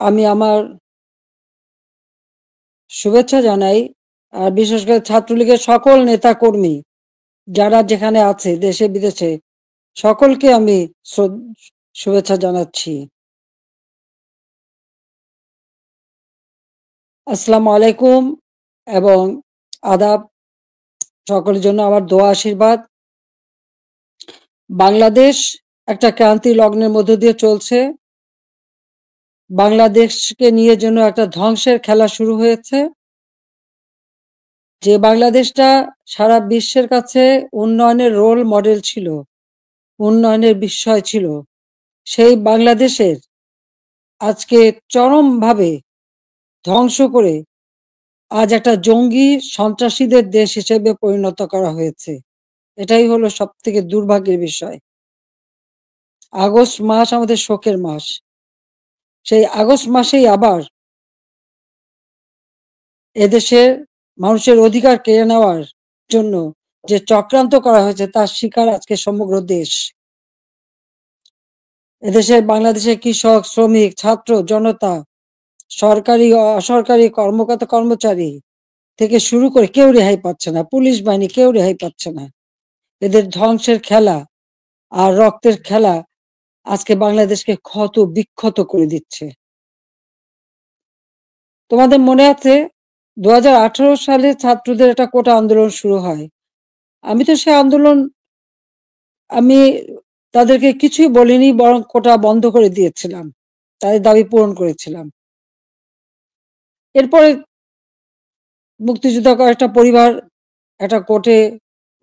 আমি আমার শুভেচ্ছা জানাই, আর বিশেষ করে ছাত্রলীগের সকল নেতাকর্মী যারা যেখানে আছে দেশে বিদেশে, সকলকে আমি শুভেচ্ছা জানাচ্ছি। আসসালামু আলাইকুম এবং আদাব। সকলের জন্য আমার দোয়া আশীর্বাদ। বাংলাদেশ একটা ক্রান্তি লগ্নের মধ্য দিয়ে চলছে। বাংলাদেশকে নিয়ে যেন একটা ধ্বংসের খেলা শুরু হয়েছে। যে বাংলাদেশটা সারা বিশ্বের কাছে উন্নয়নের রোল মডেল ছিল, উন্নয়নের বিস্ময় ছিল, সেই বাংলাদেশের আজকে চরমভাবে ধ্বংস করে আজ একটা জঙ্গি সন্ত্রাসীদের দেশ হিসেবে পরিণত করা হয়েছে। এটাই হলো সব থেকে দুর্ভাগ্যের বিষয়। আগস্ট মাস আমাদের শোকের মাস। সেই আগস্ট মাসেই আবার এদেশের মানুষের অধিকার কেড়ে নেওয়ার জন্য যে চক্রান্ত করা হয়েছে তার শিকার আজকে সমগ্র দেশ। এদেশের বাংলাদেশের কৃষক, শ্রমিক, ছাত্র, জনতা, সরকারি অসরকারি কর্মকর্তা কর্মচারী থেকে শুরু করে কেউ রেহাই পাচ্ছে না, পুলিশ বাহিনী কেউ রেহাই পাচ্ছে না। এদের ধ্বংসের খেলা আর রক্তের খেলা আজকে বাংলাদেশকে ক্ষত বিক্ষত করে দিচ্ছে। তোমাদের মনে আছে 2018 সালে ছাত্রদের একটা কোটা আন্দোলন শুরু হয়। আমি তো সে আন্দোলন আমি তাদেরকে কিছুই বলিনি, বরং কোটা বন্ধ করে দিয়েছিলাম, তাদের দাবি পূরণ করেছিলাম। এরপরে মুক্তিযোদ্ধা কয়েকটা পরিবার একটা কোর্টে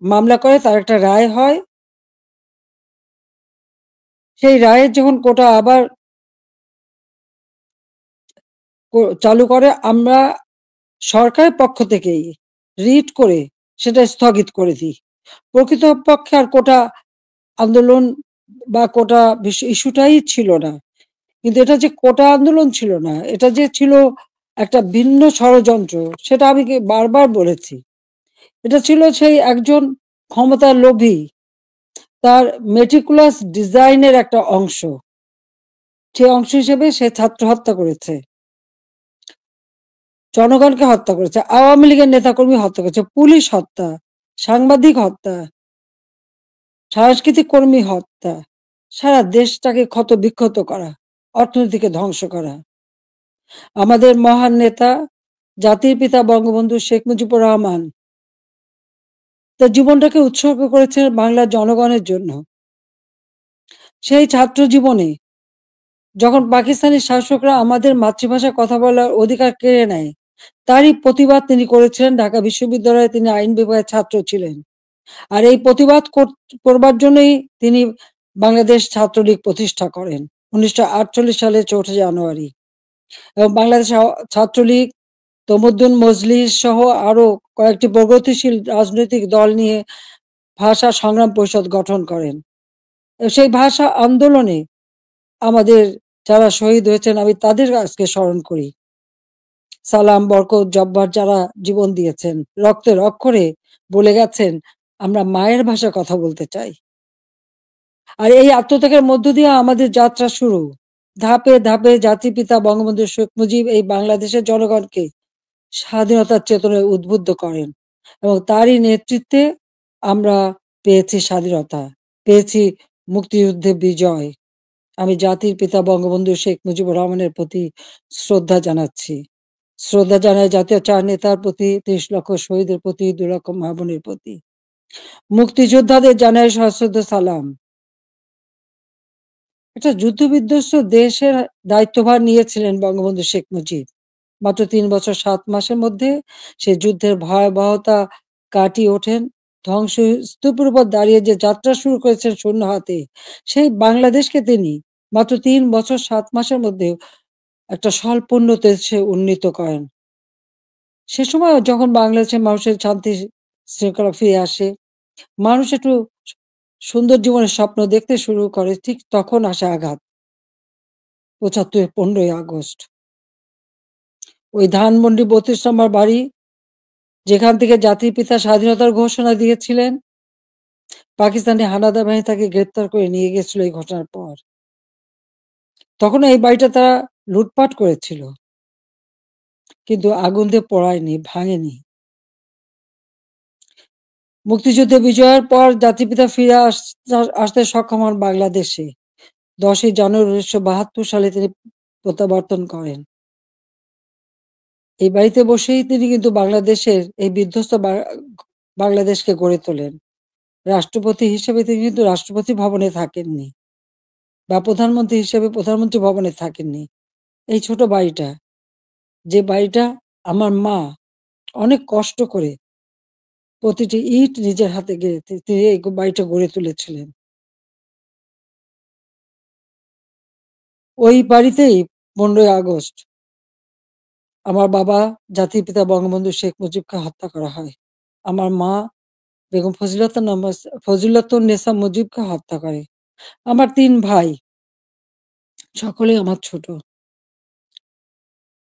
মামলা করে, তার একটা রায় হয়। সেই রায়ের যখন কোটা আবার চালু করে, আমরা সরকারের পক্ষ থেকেই রিট করে সেটা স্থগিত করে দিই। প্রকৃতপক্ষে আর কোটা আন্দোলন বা কোটা ইস্যুটাই ছিল না। কিন্তু এটা যে কোটা আন্দোলন ছিল না, এটা যে ছিল একটা ভিন্ন ষড়যন্ত্র, সেটা আমি বারবার বলেছি। এটা ছিল সেই একজন ক্ষমতার লোভী, তার মেটিকুলাস ডিজাইনের একটা অংশ। সে অংশ হিসেবে সে ছাত্র হত্যা করেছে, জনগণকে হত্যা করেছে, আওয়ামী লীগের নেতাকর্মী হত্যা করেছে, পুলিশ হত্যা, সাংবাদিক হত্যা, সাংস্কৃতিক কর্মী হত্যা, সারা দেশটাকে ক্ষত বিক্ষত করা, অর্থনীতিকে ধ্বংস করা। আমাদের মহান নেতা জাতির পিতা বঙ্গবন্ধু শেখ মুজিবুর রহমান তার জীবনটাকে উৎসর্গ করেছেন বাংলার জনগণের জন্য। সেই ছাত্র জীবনে যখন পাকিস্তানি শাসকরা আমাদের মাতৃভাষায় কথা বলার অধিকার কেড়ে নেয়, তারই প্রতিবাদ তিনি করেছিলেন। ঢাকা বিশ্ববিদ্যালয়ে তিনি আইন বিভাগের ছাত্র ছিলেন, আর এই প্রতিবাদ করবার জন্যই তিনি বাংলাদেশ ছাত্রলীগ প্রতিষ্ঠা করেন 1948 সালের 4 জানুয়ারি। এবং বাংলাদেশ ছাত্রলীগ তমুদ্দুন মজলিস সহ আরো কয়েকটি প্রগতিশীল রাজনৈতিক দল নিয়ে ভাষা সংগ্রাম পরিষদ গঠন করেন। সেই ভাষা আন্দোলনে আমাদের যারা শহীদ হয়েছেন, আমি তাদের আজকে স্মরণ করি। সালাম, বরকত, জব্বার যারা জীবন দিয়েছেন, রক্তের অক্ষরে বলে গেছেন আমরা মায়ের ভাষায় কথা বলতে চাই। আর এই আত্মত্যাগের মধ্য দিয়ে আমাদের যাত্রা শুরু। ধাপে ধাপে জাতির পিতা বঙ্গবন্ধু শেখ মুজিব এই বাংলাদেশের জনগণকে স্বাধীনতার চেতনায় উদ্বুদ্ধ করেন, এবং তারই নেতৃত্বে আমরা পেয়েছি স্বাধীনতা, পেয়েছি মুক্তিযুদ্ধে বিজয়। আমি জাতির পিতা বঙ্গবন্ধু শেখ মুজিবুর রহমানের প্রতি শ্রদ্ধা জানাচ্ছি। শ্রদ্ধা জানাই জাতীয় চার নেতার প্রতি, 30 লক্ষ শহীদের প্রতি, 2 লক্ষ মা বোনের প্রতি। মুক্তিযোদ্ধাদের জানাই সশ্রদ্ধ সালাম। একটা যুদ্ধবিধ্বস্ত দেশের দায়িত্বভার নিয়েছিলেন বঙ্গবন্ধু শেখ মুজিব। মাত্র 3 বছর 7 মাসের মধ্যে সে যুদ্ধের ভয়াবহতা কাটিয়ে ওঠেন। ধ্বংসস্তূপের উপর দাঁড়িয়ে যে যাত্রা শুরু করেছেন শূন্য হাতে, সেই বাংলাদেশকে তিনি মাত্র 3 বছর 7 মাসের মধ্যে একটা স্বল্পোন্নত দেশে উন্নীত করেন। সে সময় যখন বাংলাদেশের মানুষের শান্তি শৃঙ্খলা ফিরে আসে, মানুষ একটু সুন্দর জীবনের স্বপ্ন দেখতে শুরু করে, ঠিক তখন আসে আঘাত। 75 15ই আগস্ট। ওই ধানমন্ডি 32 নম্বর বাড়ি, যেখান থেকে জাতির পিতা স্বাধীনতার ঘোষণা দিয়েছিলেন, পাকিস্তানি হানাদার বাহিনী তাকে গ্রেপ্তার করে নিয়ে গেছিল এই ঘটনার পর। তখন এই বাড়িটা তারা লুটপাট করেছিল, কিন্তু আগুন দিয়ে পোড়ায়নি, ভাঙেনি। মুক্তিযুদ্ধে বিজয়ের পর জাতিপিতা ফিরে আসতে সক্ষম হন বাংলাদেশে। 10ই জানুয়ারি 1972 সালে তিনি প্রত্যাবর্তন করেন। এই বাড়িতে বসেই তিনি কিন্তু বাংলাদেশের এই বিধ্বস্ত বাংলাদেশকে গড়ে তোলেন। রাষ্ট্রপতি হিসেবে তিনি কিন্তু রাষ্ট্রপতি ভবনে থাকেননি, বা প্রধানমন্ত্রী হিসেবে প্রধানমন্ত্রী ভবনে থাকেননি। এই ছোট বাড়িটা, যে বাড়িটা আমার মা অনেক কষ্ট করে প্রতিটি ইট নিজের হাতে গেড়ে তিনি এই বাড়িটা গড়ে তুলেছিলেন। ওই বাড়িতেই 15ই আগস্ট আমার বাবা জাতির পিতা বঙ্গবন্ধু শেখ মুজিবকে হত্যা করা হয়। আমার মা বেগম ফজিলাতুন্নেছা মুজিবকে হত্যা করে। আমার 3 ভাই, সকলেই আমার ছোট।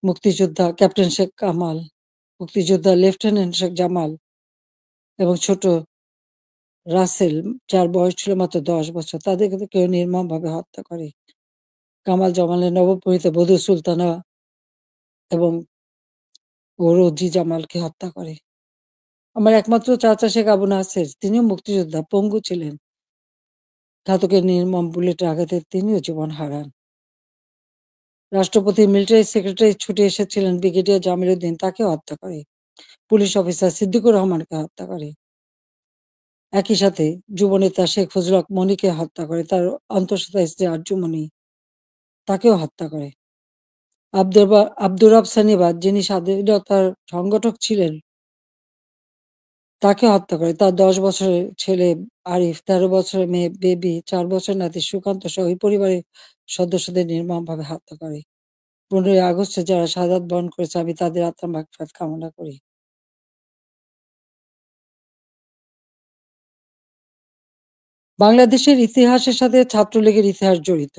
মুক্তিযোদ্ধা ক্যাপ্টেন শেখ কামাল, মুক্তিযোদ্ধা লেফটেন্যান্ট শেখ জামাল এবং ছোট রাসেল, যার বয়স ছিল মাত্র 10 বছর। তাদেরকে কিন্তু কেউ নির্মমভাবে হত্যা করে। কামাল জামালের নবপরিণীতা বধূ সুলতানা এবং রোজি জামালকে হত্যা করে। আমার একমাত্র চাচা শেখ আবু নাসের, তিনিও মুক্তিযোদ্ধা, পঙ্গু ছিলেন। ঘাতকের নির্মম বুলেটের আঘাতে তিনিও জীবন হারান। রাষ্ট্রপতি মিলিটারি সেক্রেটারি ছুটে এসেছিলেন ব্রিগেডিয়ার জামিল উদ্দিন, তাকেও হত্যা করে। পুলিশ অফিসার সিদ্দিকুর রহমানকে হত্যা করে। একই সাথে যুবনেতা শেখ ফজলুল হক মনিকে হত্যা করে, তার অন্তঃসত্ত্বা স্ত্রী আরজুমনি, তাকেও হত্যা করে। আব্দুর রব সানিবাদ, যিনি স্বাধীনতার সংগঠক ছিলেন, তাকে হত্যা করে। তার 10 বছরের ছেলে আরিফ, 13 বছরের মেয়ে বেবি, 4 বছরের নাতি সুকান্ত সহ ওই পরিবারের সদস্যদের নির্মমভাবে হত্যা করে। 15ই আগস্টে যারা শাহাদাত বরণ করেছে, আমি তাদের আত্মার মাগফিরাত কামনা করি। বাংলাদেশের ইতিহাসের সাথে ছাত্রলীগের ইতিহাস জড়িত।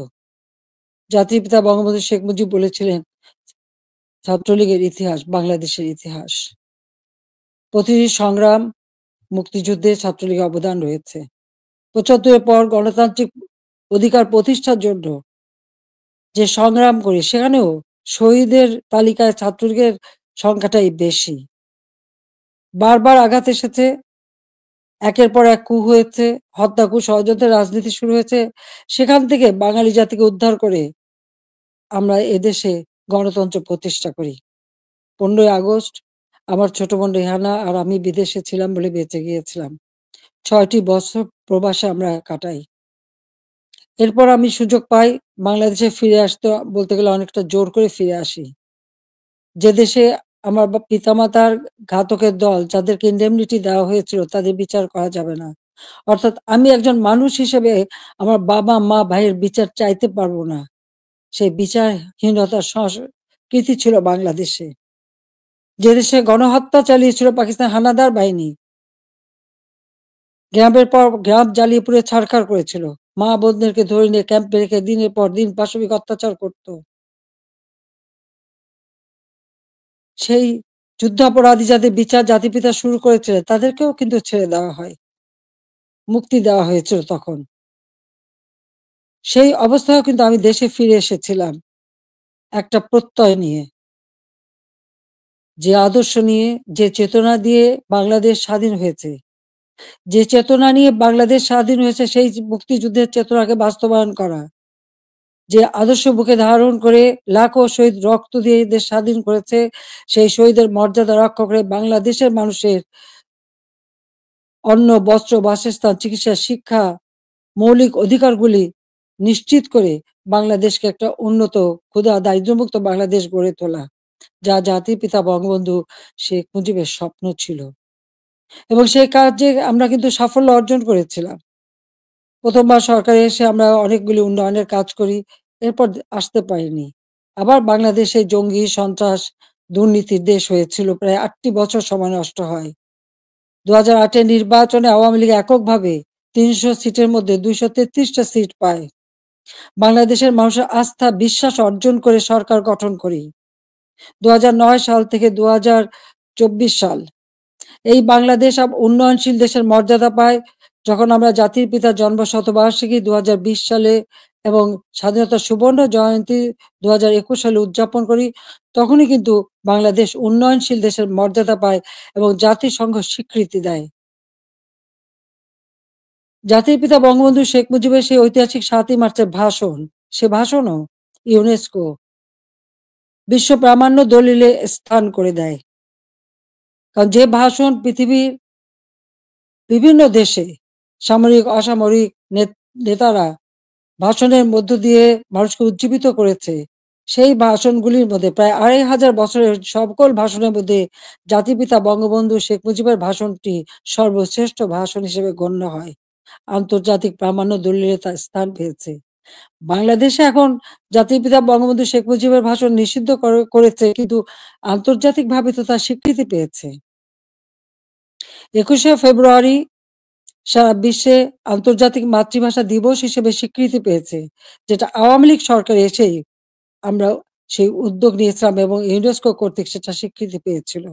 জাতির পিতা বঙ্গবন্ধু শেখ মুজিব বলেছিলেন, ছাত্রলীগের ইতিহাস বাংলাদেশের ইতিহাস। প্রতিটি সংগ্রাম, মুক্তিযুদ্ধে ছাত্রলীগের অবদান রয়েছে। 75-এর পর গণতান্ত্রিক অধিকার প্রতিষ্ঠার জন্য যে সংগ্রাম করি, সেখানেও শহীদের তালিকায় ছাত্রলীগের সংখ্যাটাই বেশি। বারবার আঘাত এসেছে, একের পর এক কূ হয়েছে, হত্যা, কূ, ষড়যন্ত্রের রাজনীতি শুরু হয়েছে। সেখান থেকে বাঙালি জাতিকে উদ্ধার করে আমরা এদেশে গণতন্ত্র প্রতিষ্ঠা করি। 15ই আগস্ট আমার ছোট বোন রেহানা আর আমি বিদেশে ছিলাম বলে বেঁচে গিয়েছিলাম। 6টি বছর প্রবাসে আমরা কাটাই। এরপর আমি সুযোগ পাই বাংলাদেশে ফিরে আসতে, বলতে গেলে অনেকটা জোর করে ফিরে আসি। যে দেশে আমার পিতামাতার ঘাতকের দল, যাদেরকে ইনডেমনিটি দেওয়া হয়েছিল, তাদের বিচার করা যাবে না। অর্থাৎ আমি একজন মানুষ হিসেবে আমার বাবা, মা, ভাইয়ের বিচার চাইতে পারবো না। সেই বিচারহীনতার সংস্কৃতি ছিল বাংলাদেশে। যে দেশে গণহত্যা চালিয়েছিল পাকিস্তান হানাদার বাহিনী, গ্রামের পর গ্রাম জ্বালিয়ে পুড়ে ছারখার করেছিল। মা বোনদেরকে ধরে নিয়ে ক্যাম্পে রেখে দিনের পর দিন পাশবিক অত্যাচার করত। সেই যুদ্ধাপরাধী যাদের বিচার জাতিপিতা শুরু করেছিলেন, তাদেরকেও কিন্তু ছেড়ে দেওয়া হয়, মুক্তি দেওয়া হয়েছিল তখন। সেই অবস্থায়ও কিন্তু আমি দেশে ফিরে এসেছিলাম একটা প্রত্যয় নিয়ে, যে আদর্শ নিয়ে, যে চেতনা দিয়ে বাংলাদেশ স্বাধীন হয়েছে। যে চেতনা নিয়ে বাংলাদেশ স্বাধীন হয়েছে, সেই মুক্তিযুদ্ধের চেতনাকে বাস্তবায়ন করা। যে আদর্শ বুকে ধারণ করে লাখো শহীদ রক্ত দিয়ে দেশ স্বাধীন করেছে, সেই শহীদের মর্যাদা রক্ষা করে বাংলাদেশের মানুষের অন্ন, বস্ত্র, বাসস্থান, চিকিৎসা, শিক্ষা, মৌলিক অধিকারগুলি নিশ্চিত করে বাংলাদেশকে একটা উন্নত, ক্ষুধা দারিদ্র্যমুক্ত বাংলাদেশ গড়ে তোলা, যা জাতির পিতা বঙ্গবন্ধু শেখ মুজিবের স্বপ্ন ছিল। এবং সেই কাজে আমরা কিন্তু সাফল্য অর্জন করেছিলাম। প্রথমবার সরকারে এসে আমরা অনেকগুলি উন্নয়নের কাজ করি, এরপর আসতে পারিনি। আবার বাংলাদেশে জঙ্গি, সন্ত্রাস, দুর্নীতির দেশ হয়েছিল, প্রায় 8টি বছর সময় নষ্ট হয়। 2008-এর নির্বাচনে আওয়ামী লীগ এককভাবে 300 সিটের মধ্যে 233টা সিট পায়। বাংলাদেশের মানুষের আস্থা, বিশ্বাস অর্জন করে সরকার গঠন করি। 2009 সাল থেকে 2024 সাল এই বাংলাদেশ উন্নয়নশীল দেশের মর্যাদা পায়। যখন আমরা জাতির পিতার জন্ম শতবার্ষিকী ২০২০ সালে এবং স্বাধীনতার সুবর্ণ জয়ন্তী ২০২১ সালে উদযাপন করি, তখনই কিন্তু বাংলাদেশ উন্নয়নশীল দেশের মর্যাদা পায় এবং জাতিসংঘ স্বীকৃতি দেয়। জাতির পিতা বঙ্গবন্ধু শেখ মুজিবের সেই ঐতিহাসিক ৭ই মার্চের ভাষণ, সে ভাষণও ইউনেস্কো বিশ্ব প্রামাণ্য দলিলে স্থান করে দেয়। কারণ যে ভাষণ পৃথিবীর বিভিন্ন দেশে সামরিক অসামরিক নেতারা ভাষণের মধ্য দিয়ে মানুষকে উজ্জীবিত করেছে, সেই ভাষণগুলির মধ্যে প্রায় ২৫০০ বছরের সকল ভাষণের মধ্যে জাতিপিতা বঙ্গবন্ধু শেখ মুজিবের ভাষণটি সর্বশ্রেষ্ঠ ভাষণ হিসেবে গণ্য হয়। আন্তর্জাতিক প্রামাণ্য দলিলে তার স্থান পেয়েছে। বাংলাদেশে এখন জাতির পিতা বঙ্গবন্ধু শেখ মুজিবের ভাষণ নিষিদ্ধ করেছে, কিন্তু আন্তর্জাতিকভাবে তো তার স্বীকৃতি পেয়েছে। ২১শে ফেব্রুয়ারি সারা বিশ্বে আন্তর্জাতিক মাতৃভাষা দিবস হিসেবে স্বীকৃতি পেয়েছে, যেটা আওয়ামী লীগ সরকার এসেই আমরা সেই উদ্যোগ নিয়েছিলাম এবং ইউনেস্কো কর্তৃক সেটা স্বীকৃতি পেয়েছিল।